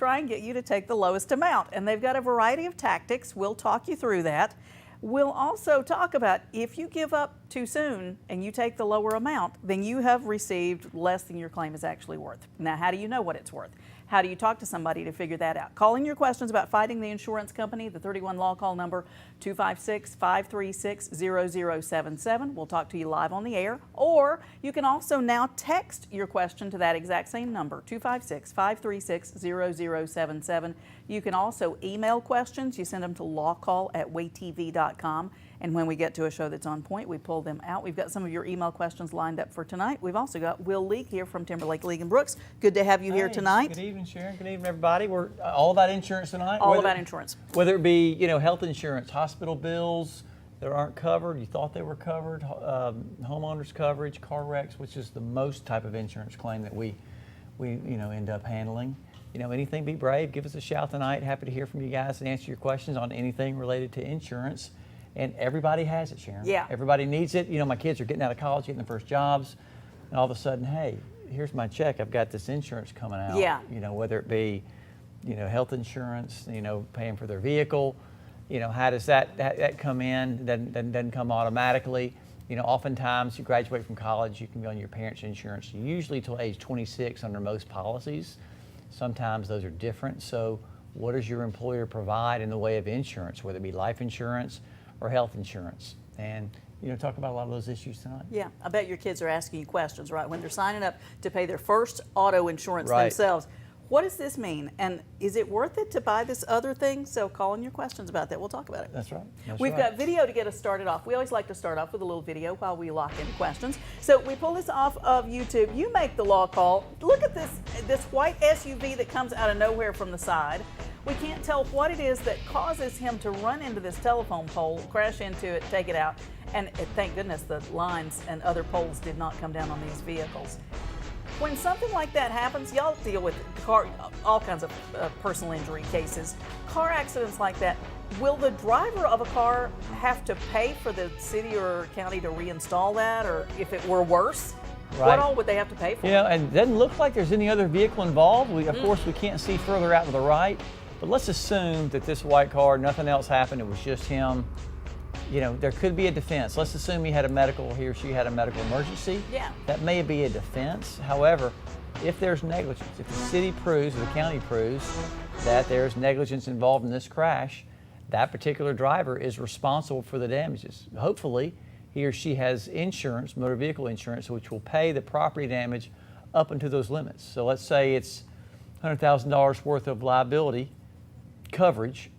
try and get you to take the lowest amount. And they've got a variety of tactics. We'll talk you through that. We'll also talk about if you give up too soon and you take the lower amount, then you have received less than your claim is actually worth. Now, how do you know what it's worth? How do you talk to somebody to figure that out? Calling your questions about fighting the insurance company, the 31 Law call number 256-536-0077. We'll talk to you live on the air. Or you can also now text your question to that exact same number, 256-536-0077. You can also email questions. You send them to lawcall@waytv.com. And when we get to a show that's on point, we pull them out. We've got some of your email questions lined up for tonight. We've also got Will Leake here from Timberlake, League & Brooks. Good to have you here tonight. Good evening, Sharon. Good evening, everybody. We're all about insurance tonight. All about insurance. Whether it be, health insurance, hospital bills that aren't covered, you thought they were covered, homeowners coverage, car wrecks, which is the most type of insurance claim that we end up handling. Anything, be brave. Give us a shout tonight. Happy to hear from you guys and answer your questions on anything related to insurance. And everybody has it, Sharon. Yeah. Everybody needs it. My kids are getting out of college, getting their first jobs, and all of a sudden, hey, here's my check. I've got this insurance coming out. Yeah. Whether it be, health insurance, paying for their vehicle, how does that come in? Doesn't come automatically. Oftentimes you graduate from college, you can be on your parents' insurance, usually till age 26 under most policies. Sometimes those are different. So what does your employer provide in the way of insurance, whether it be life insurance or health insurance? And talk about a lot of those issues tonight. Yeah, I bet your kids are asking you questions, right? When they're signing up to pay their first auto insurance Right. themselves. What does this mean? And is it worth it to buy this other thing? So call in your questions about that. We'll talk about it. That's right. We've got video to get us started off. We always like to start off with a little video while we lock in questions. So we pull this off of YouTube. You make the law call. Look at this white SUV that comes out of nowhere from the side. We can't tell what it is that causes him to run into this telephone pole, crash into it, take it out. And thank goodness the lines and other poles did not come down on these vehicles. When something like that happens, y'all deal with all kinds of personal injury cases. Car accidents like that, will the driver of a car have to pay for the city or county to reinstall that? Or if it were worse, Right. what all would they have to pay for? And it doesn't look like there's any other vehicle involved. Of course, we can't see further out to the right, but let's assume that this white car, nothing else happened, it was just him. There could be a defense. Let's assume he or she had a medical emergency. Yeah. That may be a defense. However, if there's negligence, if the city proves or the county proves that there's negligence involved in this crash, that particular driver is responsible for the damages. Hopefully, he or she has insurance, motor vehicle insurance, which will pay the property damage up into those limits. So let's say it's $100,000 worth of liability coverage,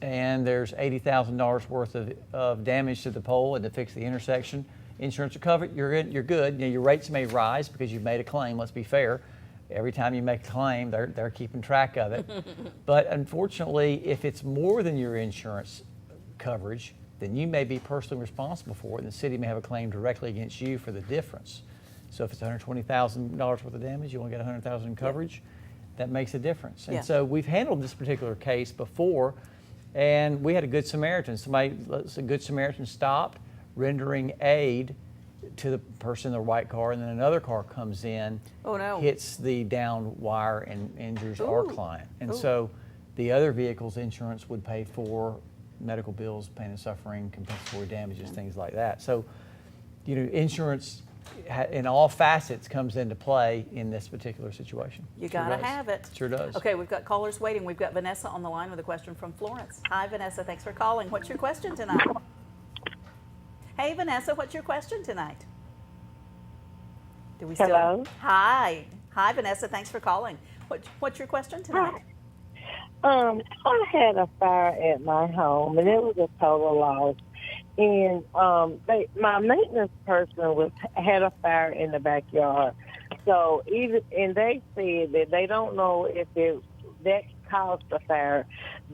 and there's $80,000 worth of damage to the pole and to fix the intersection. Insurance will cover it. You're good. Your rates may rise because you've made a claim. Let's be fair. Every time you make a claim, they're keeping track of it. But unfortunately, if it's more than your insurance coverage, then you may be personally responsible for it, and the city may have a claim directly against you for the difference. So if it's $120,000 worth of damage, you only get $100,000 in coverage. That makes a difference. And so we've handled this particular case before. And we had a Good Samaritan. A Good Samaritan stopped, rendering aid to the person in the white car, and then another car comes in, hits the down wire and injures our client. And so the other vehicle's insurance would pay for medical bills, pain and suffering, compensatory damages, things like that. So, insurance in all facets comes into play in this particular situation. You gotta have it. Sure does. Okay, we've got callers waiting. We've got Vanessa on the line with a question from Florence. Hi, Vanessa. Thanks for calling. What's your question tonight? Hey, Vanessa. What's your question tonight? Hello. Hi, Vanessa. Thanks for calling. What's your question tonight? I had a fire at my home, and it was a total loss. And my maintenance person had a fire in the backyard. So and they said that they don't know if that caused the fire,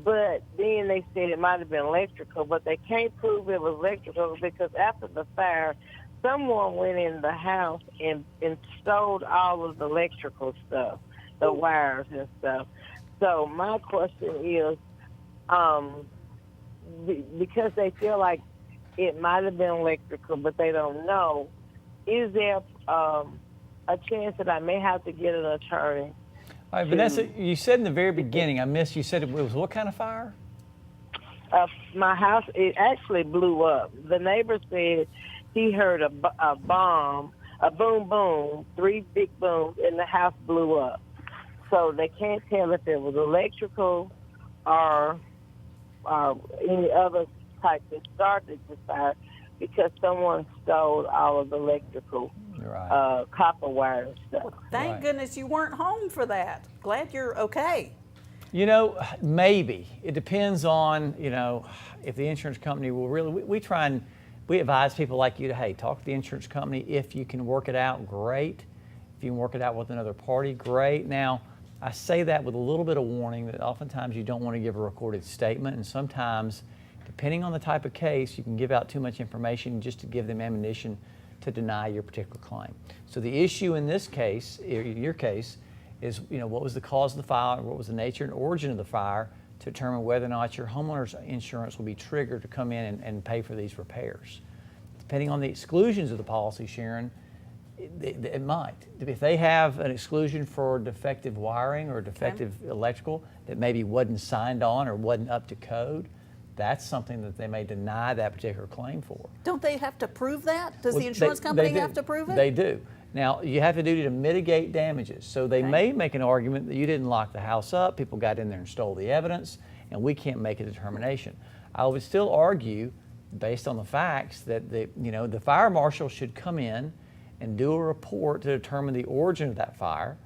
but then they said it might have been electrical, but they can't prove it was electrical because after the fire, someone went in the house and stole all of the electrical stuff, the wires and stuff. So my question is, because they feel like it might have been electrical, but they don't know, is there a chance that I may have to get an attorney? All right, Vanessa, you said in the very beginning, I missed, you said it was what kind of fire? My house, it actually blew up. The neighbor said he heard a bomb, a boom boom, 3 big booms, and the house blew up. So they can't tell if it was electrical or any other type that started the fire, because someone stole all of the electrical Right. copper wire and stuff. Well, thank Right. goodness you weren't home for that. Glad you're okay. You know, maybe. It depends on, you know, if the insurance company will really, we try and, we advise people like you to, hey, talk to the insurance company. If you can work it out, great. If you can work it out with another party, great. Now, I say that with a little bit of warning that oftentimes you don't want to give a recorded statement, and sometimes, depending on the type of case, you can give out too much information just to give them ammunition to deny your particular claim. So the issue in this case, in your case, is, you know, what was the cause of the fire, what was the nature and origin of the fire, to determine whether or not your homeowner's insurance will be triggered to come in and pay for these repairs. Depending on the exclusions of the policy, Sharon, it might. If they have an exclusion for defective wiring or defective electrical that maybe wasn't signed on or wasn't up to code, that's something that they may deny that particular claim for. Don't they have to prove that? Does Well, the insurance company do. have to prove it? They do. Now, you have to do to mitigate damages. So they Okay. may make an argument that you didn't lock the house up, people got in there and stole the evidence, and we can't make a determination. I would still argue, based on the facts, that the fire marshal should come in and do a report to determine the origin of that fire.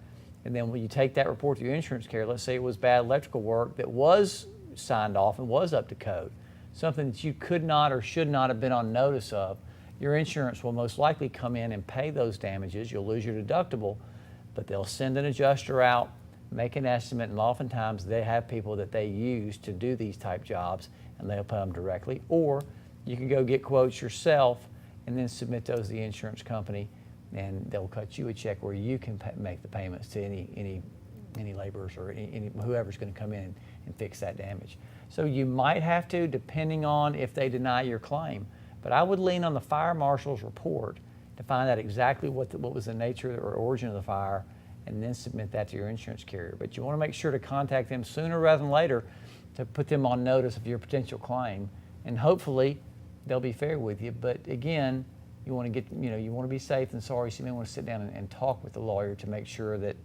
And then when you take that report to your insurance carrier, let's say it was bad electrical work that was signed off and was up to code, something that you could not or should not have been on notice of, your insurance will most likely come in and pay those damages. You'll lose your deductible, but they'll send an adjuster out, make an estimate, and oftentimes they have people that they use to do these type jobs, and they'll pay them directly. Or you can go get quotes yourself and then submit those to the insurance company, and they'll cut you a check where you can make the payments to any laborers or any whoever's going to come in and fix that damage. So you might have to, depending on if they deny your claim. But I would lean on the fire marshal's report to find out exactly what was the nature or origin of the fire, and then submit that to your insurance carrier. But you want to make sure to contact them sooner rather than later to put them on notice of your potential claim, and hopefully they'll be fair with you. But again, you want to be safe than sorry, so you may want to sit down and talk with the lawyer to make sure that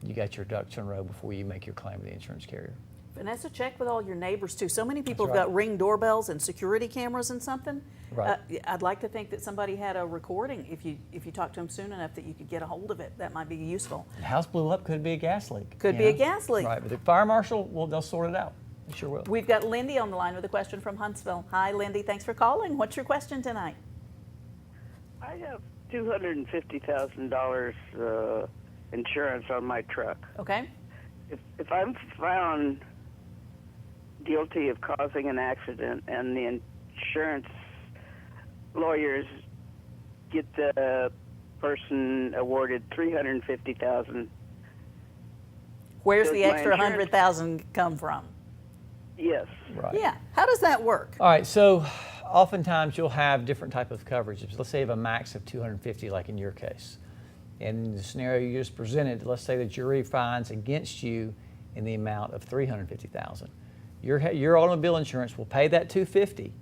you got your ducks in a row before you make your claim to the insurance carrier. Vanessa, check with all your neighbors too. So many people That's have right. got Ring doorbells and security cameras and something. Right. I'd like to think that somebody had a recording. If you talk to them soon enough that you could get a hold of it, that might be useful. The house blew up, could be a gas leak. Could you be a know? gas leak. Right, but the fire marshal, well, they'll sort it out. They sure will. We've got Lindy on the line with a question from Huntsville. Hi, Lindy. Thanks for calling. What's your question tonight? I have $250,000 insurance on my truck. Okay. If I'm found guilty of causing an accident and the insurance lawyers get the person awarded $350,000, Where's Does the my extra insurance- 100,000 come from? yes. Right. Yeah. How does that work? All right, so oftentimes you'll have different type of coverages. Let's say you have a max of 250, like in your case. In the scenario you just presented, let's say the jury finds against you in the amount of 350,000. Your automobile insurance will pay that 250,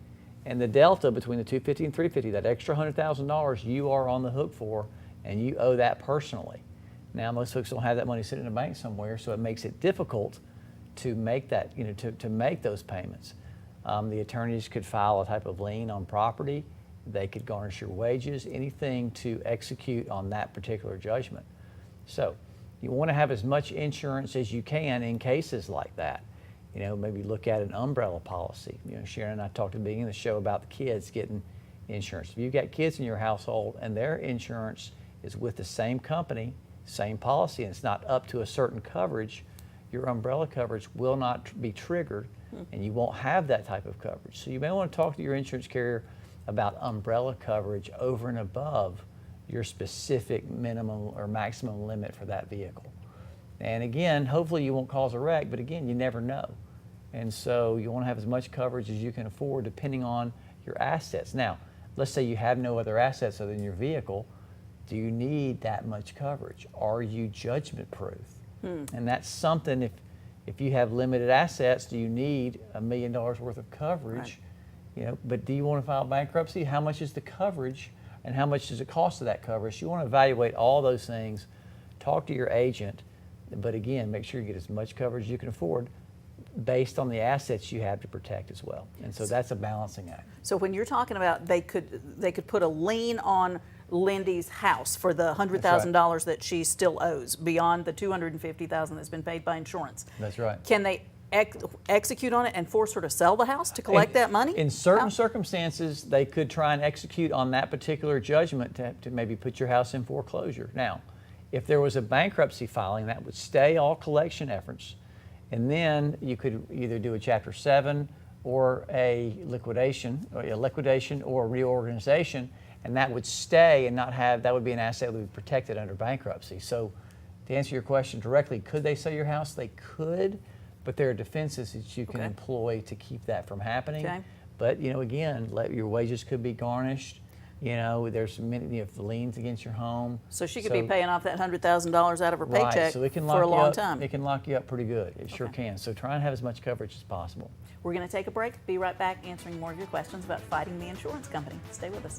and the delta between the 250 and 350, that extra $100,000, you are on the hook for, and you owe that personally. Now, most folks don't have that money sitting in a bank somewhere, so it makes it difficult to make that, to make those payments. The attorneys could file a type of lien on property. They could garnish your wages, anything to execute on that particular judgment. So you want to have as much insurance as you can in cases like that. Maybe look at an umbrella policy. Sharon and I talked at the beginning of the show about the kids getting insurance. If you've got kids in your household and their insurance is with the same company, same policy, and it's not up to a certain coverage, your umbrella coverage will not be triggered, and you won't have that type of coverage. So you may want to talk to your insurance carrier about umbrella coverage over and above your specific minimum or maximum limit for that vehicle. And again, hopefully you won't cause a wreck, but again, you never know. And so you want to have as much coverage as you can afford depending on your assets. Now, let's say you have no other assets other than your vehicle. Do you need that much coverage? Are you judgment proof? And that's something, if you have limited assets, do you need $1 million worth of coverage? Right. You know, but do you want to file bankruptcy? How much is the coverage, and how much does it cost of that coverage? You want to evaluate all those things. Talk to your agent, but again, make sure you get as much coverage as you can afford, based on the assets you have to protect as well. And so that's a balancing act. So when you're talking about they could put a lien on Lindy's house for the $100,000 that she still owes beyond the $250,000 that's been paid by insurance. That's right. Can they execute on it and force her to sell the house to collect that money? In certain circumstances, they could try and execute on that particular judgment to maybe put your house in foreclosure. Now, if there was a bankruptcy filing, that would stay all collection efforts. And then you could either do a Chapter 7 or a liquidation or a reorganization, and that would stay and not have, that would be an asset that would be protected under bankruptcy. So to answer your question directly, could they sell your house? They could, but there are defenses that you can employ to keep that from happening. Okay. But, you know, again, your wages could be garnished. You know, there's many, you know, liens against your home. So she could be paying off that $100,000 out of her paycheck right, so it can lock for a you long up, time. It can lock you up pretty good. It sure can. So try and have as much coverage as possible. We're going to take a break. Be right back answering more of your questions about fighting the insurance company. Stay with us.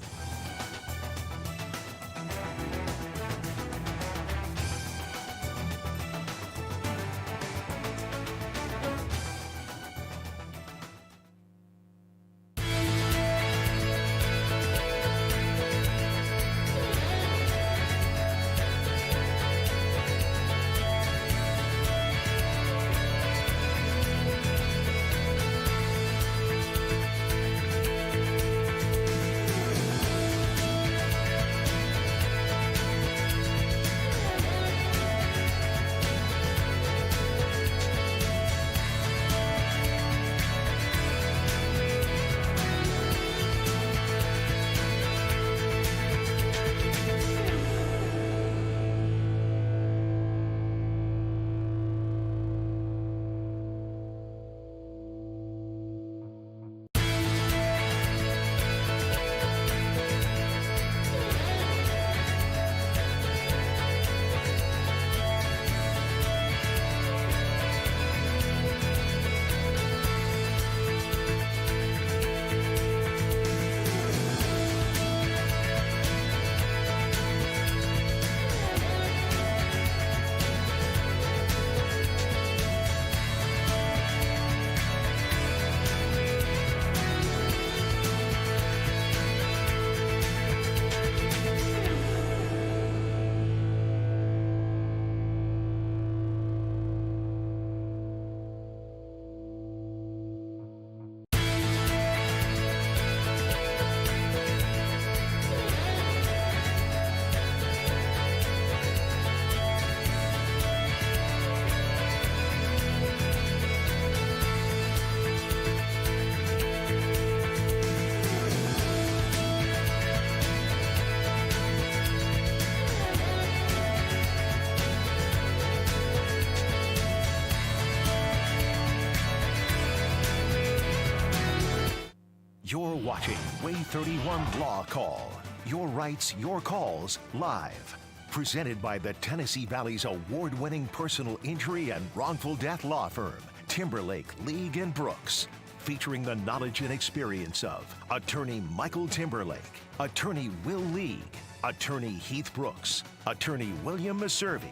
You're watching Way 31 Law Call. Your rights, your calls, live. Presented by the Tennessee Valley's award-winning personal injury and wrongful death law firm, Timberlake, League & Brooks. Featuring the knowledge and experience of Attorney Michael Timberlake, Attorney Will League, Attorney Heath Brooks, Attorney William Maservi.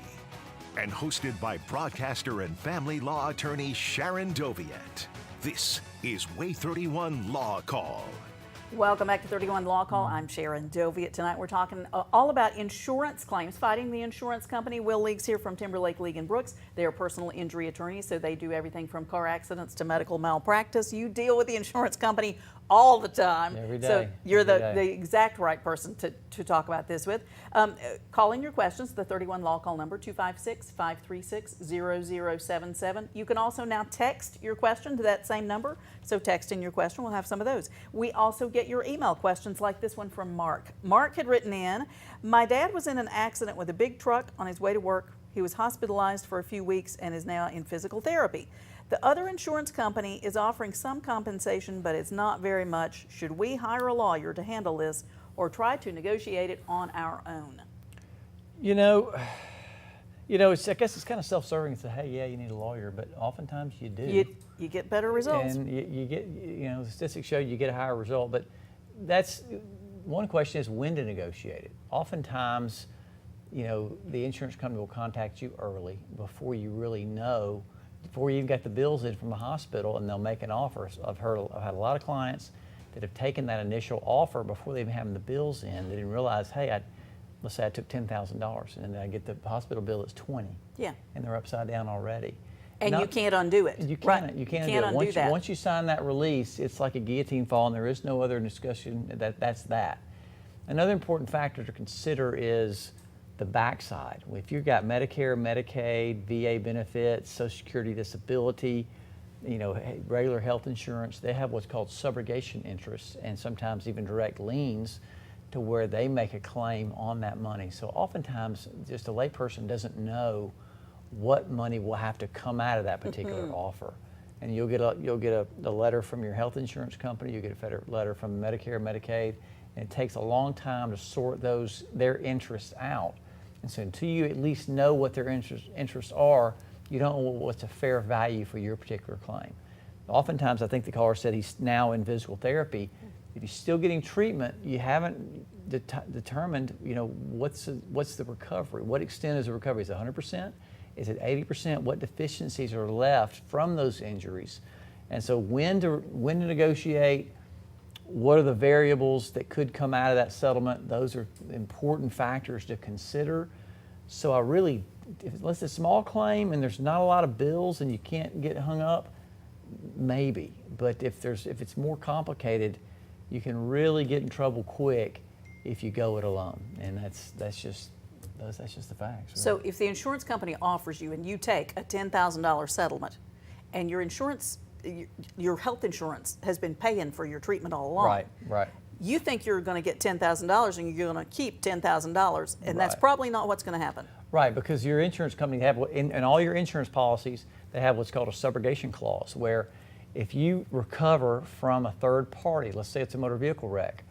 And hosted by broadcaster and family law attorney Sharon Doviet. This is Way 31 Law Call. Welcome back to 31 Law Call. I'm Sharon Doviet. Tonight we're talking all about insurance claims, fighting the insurance company. Will League's here from Timberlake, League & Brooks. They are personal injury attorneys, so they do everything from car accidents to medical malpractice. You deal with the insurance company all the time. Every day. So you're Every the day. exact right person to talk about this with. Call in your questions, the 31 Law Call number, 256-536-0077. You can also now text your question to that same number. So text in your question, we'll have some of those. We also get your email questions like this one from Mark. Mark had written in, my dad was in an accident with a big truck on his way to work. He was hospitalized for a few weeks and is now in physical therapy. The other insurance company is offering some compensation, but it's not very much. Should we hire a lawyer to handle this or try to negotiate it on our own? You know, I guess it's kind of self-serving to say, hey, yeah, you need a lawyer, but oftentimes you do. You get better results. And you get, the statistics show you get a higher result. But that's one question is when to negotiate it. Oftentimes, the insurance company will contact you early before you really know, before you even got the bills in from the hospital, and they'll make an offer. I've had a lot of clients that have taken that initial offer before they even have the bills in. They didn't realize, hey, let's say I took $10,000 and then I get the hospital bill that's $20,000. Yeah. And they're upside down already. And you can't undo it. You right. can't. You can't undo undo it. that. Once you sign that release, it's like a guillotine fall, and there is no other discussion. That's that. Another important factor to consider is the backside. If you've got Medicare, Medicaid, VA benefits, Social Security disability, regular health insurance, they have what's called subrogation interests and sometimes even direct liens to where they make a claim on that money. So oftentimes just a layperson doesn't know what money will have to come out of that particular offer. And you'll get a letter from your health insurance company, you get a letter from Medicare, Medicaid, and it takes a long time to sort their interests out. And so until you at least know what their interests are, you don't know what's a fair value for your particular claim. Oftentimes, I think the caller said he's now in physical therapy. If you're still getting treatment, you haven't determined, what's the recovery? What extent is the recovery? Is it 100%? Is it 80%? What deficiencies are left from those injuries? And so when to negotiate, what are the variables that could come out of that settlement? Those are important factors to consider. So unless it's a small claim and there's not a lot of bills and you can't get hung up, maybe. But if it's more complicated, you can really get in trouble quick if you go it alone. And that's just the facts. Right? So if the insurance company offers you and you take a $10,000 settlement, and your health insurance has been paying for your treatment all along. Right. You think you're going to get $10,000 and you're going to keep $10,000, and that's probably not what's going to happen. Right, because your insurance company in all your insurance policies, they have what's called a subrogation clause, where if you recover from a third party, let's say it's a motor vehicle wreck,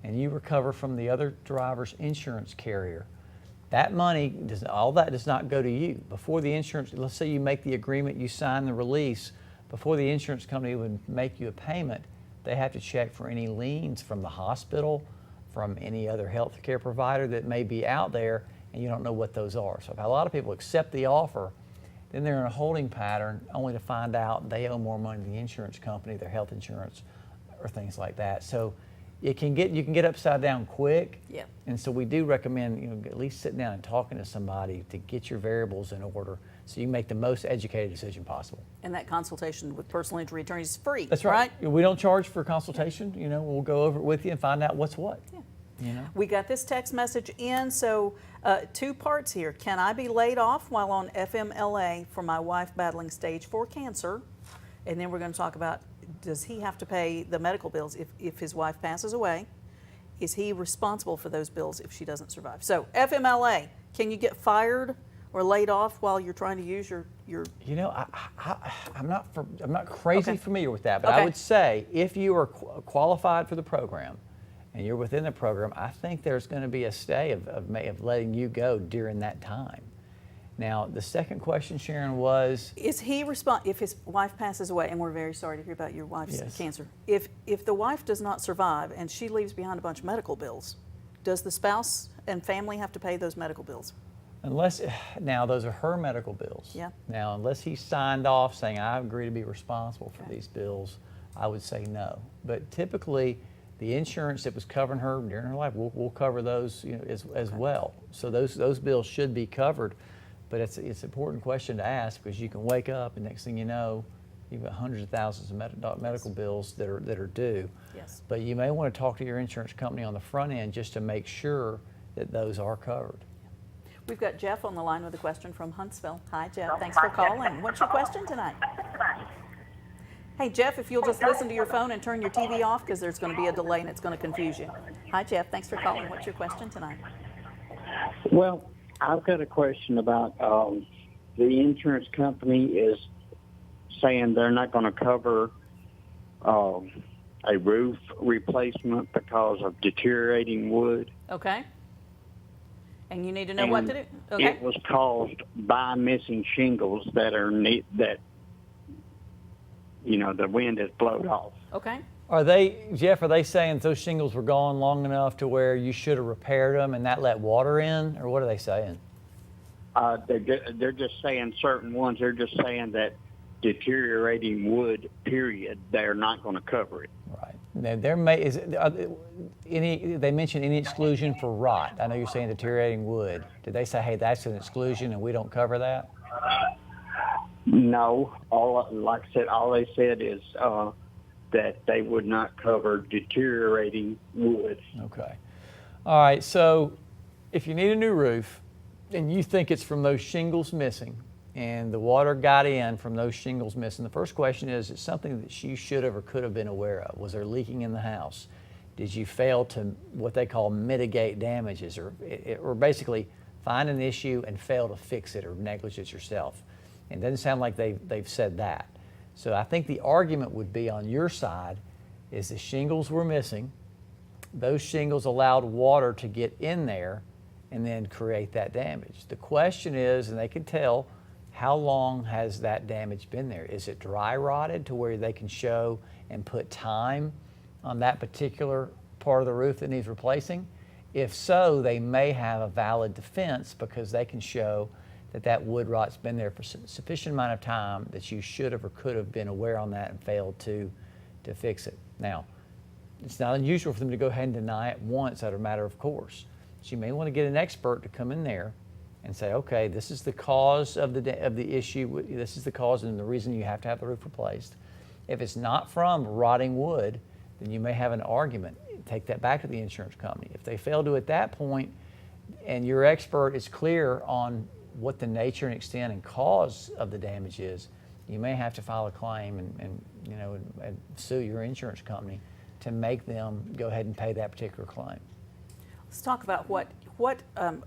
and you recover from the other driver's insurance carrier, that money, all that does not go to you. Before the insurance, let's say you make the agreement, you sign the release, before the insurance company would make you a payment, they have to check for any liens from the hospital, from any other health care provider that may be out there, and you don't know what those are. So if a lot of people accept the offer, then they're in a holding pattern only to find out they owe more money to the insurance company, their health insurance, or things like that. So you can get upside down quick. Yeah. And so we do recommend at least sitting down and talking to somebody to get your variables in order so you can make the most educated decision possible. And that consultation with personal injury attorneys is free. That's right. We don't charge for consultation. We'll go over it with you and find out what's what. Yeah. We got this text message in, so 2 parts here. Can I be laid off while on FMLA for my wife battling stage 4 cancer? And then we're going to talk about, does he have to pay the medical bills if his wife passes away? Is he responsible for those bills if she doesn't survive? So FMLA, can you get fired or laid off while you're trying to use your I'm not crazy familiar with that, but I would say if you are qualified for the program and you're within the program, I think there's going to be a stay of letting you go during that time. Now, the second question, Sharon, was... Is he if his wife passes away, and we're very sorry to hear about your wife's cancer, if the wife does not survive and she leaves behind a bunch of medical bills, does the spouse and family have to pay those medical bills? Now those are her medical bills. Yeah. Now, unless he signed off saying, I agree to be responsible for these bills, I would say no. But typically, the insurance that was covering her during her life, we'll cover those as well. So those bills should be covered. But it's an important question to ask because you can wake up and next thing you know, you've got hundreds of thousands of medical bills that are due. Yes. But you may want to talk to your insurance company on the front end just to make sure that those are covered. We've got Jeff on the line with a question from Huntsville. Hi, Jeff. Thanks for calling. What's your question tonight? Hey, Jeff, if you'll just listen to your phone and turn your TV off because there's going to be a delay and it's going to confuse you. Hi, Jeff. Thanks for calling. What's your question tonight? Well, I've got a question about the insurance company is saying they're not going to cover a roof replacement because of deteriorating wood. Okay. And you need to know what to do. Okay. It was caused by missing shingles that are the wind has blown off. Okay. Jeff, are they saying those shingles were gone long enough to where you should have repaired them and that let water in, or what are they saying? They're just saying certain ones. They're just saying that deteriorating wood, period, they're not going to cover it. Right. Now, they mention any exclusion for rot? I know you're saying deteriorating wood. Did they say, hey, that's an exclusion and we don't cover that? No. Like I said, all they said is that they would not cover deteriorating wood. Okay. All right. So if you need a new roof and you think it's from those shingles missing, and the water got in from those shingles missing, the first question is something that you should have or could have been aware of? Was there leaking in the house? Did you fail to what they call mitigate damages, or basically find an issue and fail to fix it, or negligence yourself? And it doesn't sound like they've said that. So I think the argument would be on your side is the shingles were missing. Those shingles allowed water to get in there and then create that damage. The question is, and they can tell, how long has that damage been there? Is it dry rotted to where they can show and put time on that particular part of the roof that needs replacing? If so, they may have a valid defense because they can show that that wood rot's been there for sufficient amount of time that you should have or could have been aware on that and failed to fix it. Now, it's not unusual for them to go ahead and deny it once out of a matter of course. So you may want to get an expert to come in there and say, okay, this is the cause of the issue, this is the cause and the reason you have to have the roof replaced. If it's not from rotting wood, then you may have an argument. Take that back to the insurance company. If they fail to at that point, and your expert is clear on what the nature and extent and cause of the damage is, you may have to file a claim and sue your insurance company to make them go ahead and pay that particular claim. Let's talk about what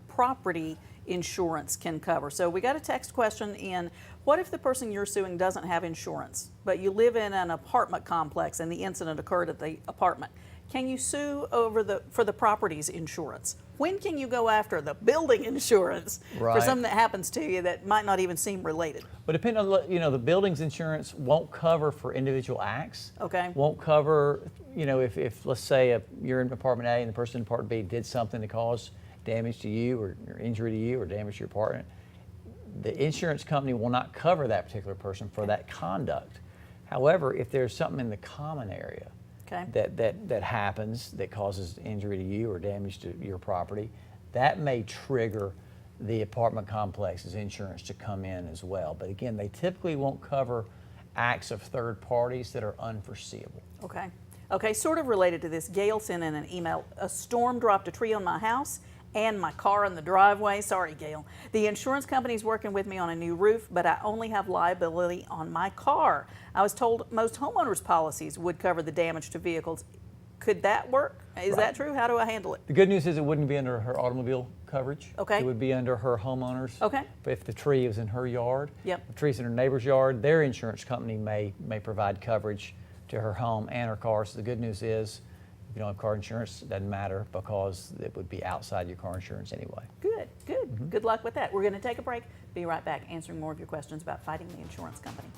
property insurance can cover. So we got a text question in. What if the person you're suing doesn't have insurance, but you live in an apartment complex and the incident occurred at the apartment? Can you sue for the property's insurance? When can you go after the building insurance for something that happens to you that might not even seem related? But depending on, the building's insurance won't cover for individual acts. Okay. Won't cover, if let's say you're in apartment A and the person in apartment B did something to cause damage to you or injury to you or damage to your apartment, the insurance company will not cover that particular person for that conduct. However, if there's something in the common area that happens that causes injury to you or damage to your property, that may trigger the apartment complex's insurance to come in as well. But again, they typically won't cover acts of third parties that are unforeseeable. Okay. Okay, sort of related to this, Gail sent in an email. A storm dropped a tree on my house and my car in the driveway. Sorry, Gail. The insurance company's working with me on a new roof, but I only have liability on my car. I was told most homeowners' policies would cover the damage to vehicles. Could that work? Is that true? How do I handle it? The good news is it wouldn't be under her automobile coverage. Okay. It would be under her homeowners. Okay. But if the tree is in her yard, Yep. the tree's in her neighbor's yard, their insurance company may provide coverage to her home and her car. So the good news is, if you don't have car insurance, it doesn't matter because it would be outside your car insurance anyway. Good, good. Good luck with that. We're going to take a break. Be right back answering more of your questions about fighting the insurance company.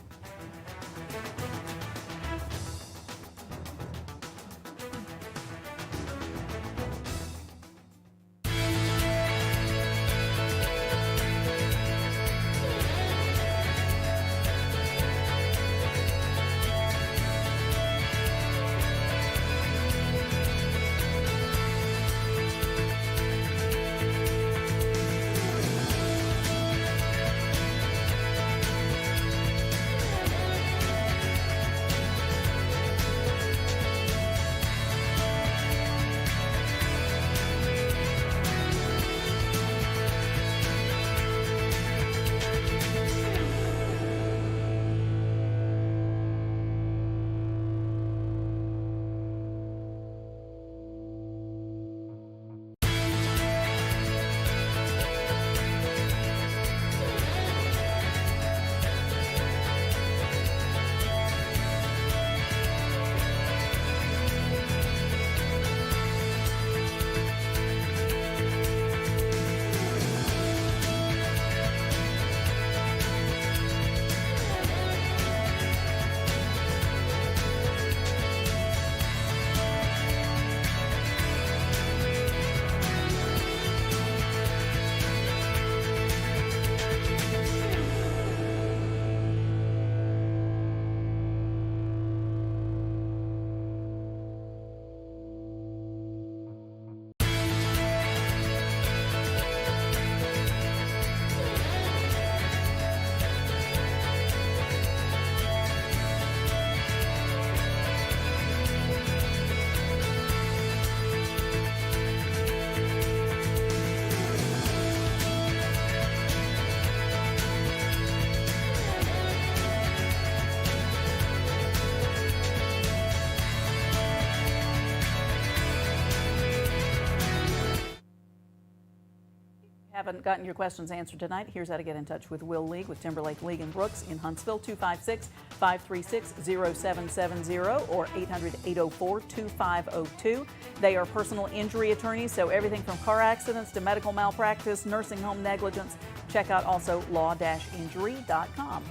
Haven't gotten your questions answered tonight? Here's how to get in touch with Will League with Timberlake League and Brooks in Huntsville, 256-536-0770 or 800-804-2502. They are personal injury attorneys, so everything from car accidents to medical malpractice, nursing home negligence. Check out also law-injury.com.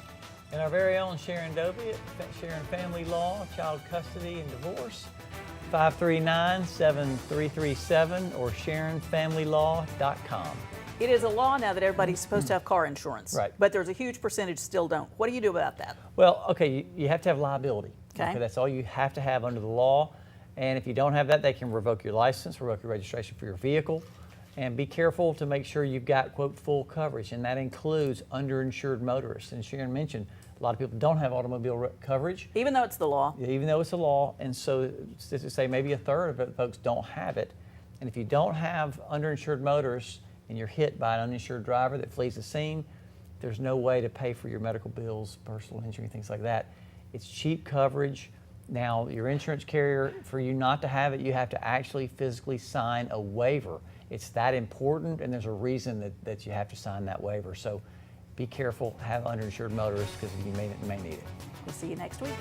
And our very own Sharon Dovey at Sharon Family Law, Child Custody and Divorce, 539-7337 or SharonFamilyLaw.com. It is a law now that everybody's supposed to have car insurance. Right. But there's a huge percentage still don't. What do you do about that? Well, okay, you have to have liability. Okay. That's all you have to have under the law. And if you don't have that, they can revoke your license, revoke your registration for your vehicle. And be careful to make sure you've got, quote, full coverage. And that includes underinsured motorists. And Sharon mentioned a lot of people don't have automobile coverage. Even though it's the law. Even though it's a law. And so, to say maybe a third of it, folks don't have it. And if you don't have underinsured motorists, and you're hit by an uninsured driver that flees the scene, there's no way to pay for your medical bills, personal injury, things like that. It's cheap coverage. Now, your insurance carrier, for you not to have it, you have to actually physically sign a waiver. It's that important, and there's a reason that you have to sign that waiver. So be careful, have underinsured motorists, because you may need it. We'll see you next week.